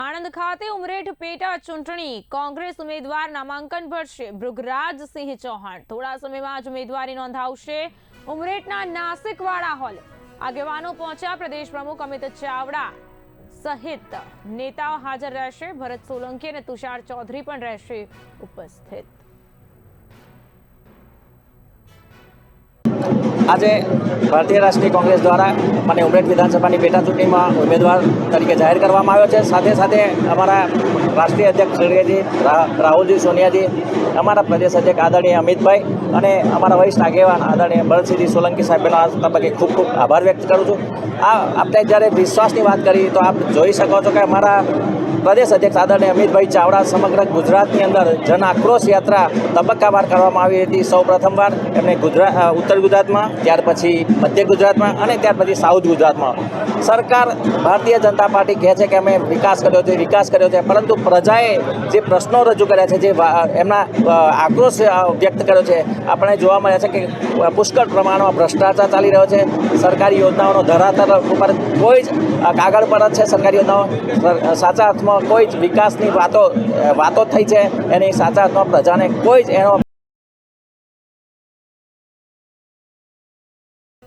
આણંદ ખાતે ઉમરેઠ પેટા ચૂંટણી કોંગ્રેસ ઉમેદવાર નામાંકન ભરશે ભૃગરાજસિંહ ચૌહાણ। થોડા સમયમાં જ ઉમેદવારી નોંધાવશે। ઉમરેઠના નાસિકવાડા હોલે આગેવાનો પહોંચ્યા। પ્રદેશ પ્રમુખ અમિત ચાવડા સહિત નેતાઓ હાજર રહેશે। ભરત સોલંકી અને તુષાર ચૌધરી પણ રહેશે ઉપસ્થિત। આજે ભારતીय राष्ट्रीय कांग्रेस द्वारा મને ઉમરેઠ વિધાનસભાની પેટા ચૂંટણીમાં ઉમેદવાર તરીકે જાહેર કરવામાં આવ્યો છે। સાથે સાથે અમારા રાષ્ટ્રીય અધ્યક્ષ ખડગેજી, રાહુલજી સોનિયાજી, અમારા પ્રદેશ અધ્યક્ષ આદરણીય અમિતભાઈ અને અમારા વરિષ્ઠ આગેવાન આદરણીય ભરતસિંહજી સોલંકી સાહેબનો આ તબક્કે ખૂબ ખૂબ આભાર વ્યક્ત કરું છું। આપણે જ્યારે વિશ્વાસની વાત કરી તો આપ જોઈ શકો છો કે અમારા પ્રદેશ અધ્યક્ષ આદરણીય અમિતભાઈ ચાવડા સમગ્ર ગુજરાતની અંદર જન આક્રોશ યાત્રા તબક્કાવાર કરવામાં આવી હતી। સૌ પ્રથમવાર એમને ઉત્તર ગુજરાતમાં, ત્યાર પછી મધ્ય ગુજરાતમાં અને ત્યાર પછી સાઉથ ગુજરાતમાં। સરકાર ભારતીય જનતા પાર્ટી કહે છે કે અમે વિકાસ કર્યો છે, પરંતુ પ્રજાએ જે પ્રશ્નો રજૂ કર્યા છે, જે એમના આક્રોશ વ્યક્ત કર્યો છે, આપણે જોવા મળે છે કે પુષ્કળ પ્રમાણમાં ભ્રષ્ટાચાર ચાલી રહ્યો છે। સરકારી યોજનાઓનો ધરાતલ ઉપર કોઈ જ કાગળ પર જ છે સરકારી યોજનાઓ, સાચા અર્થમાં કોઈ જ વિકાસની વાતો થઈ છે, એની સાચા અર્થમાં પ્રજાને કોઈ જ એનો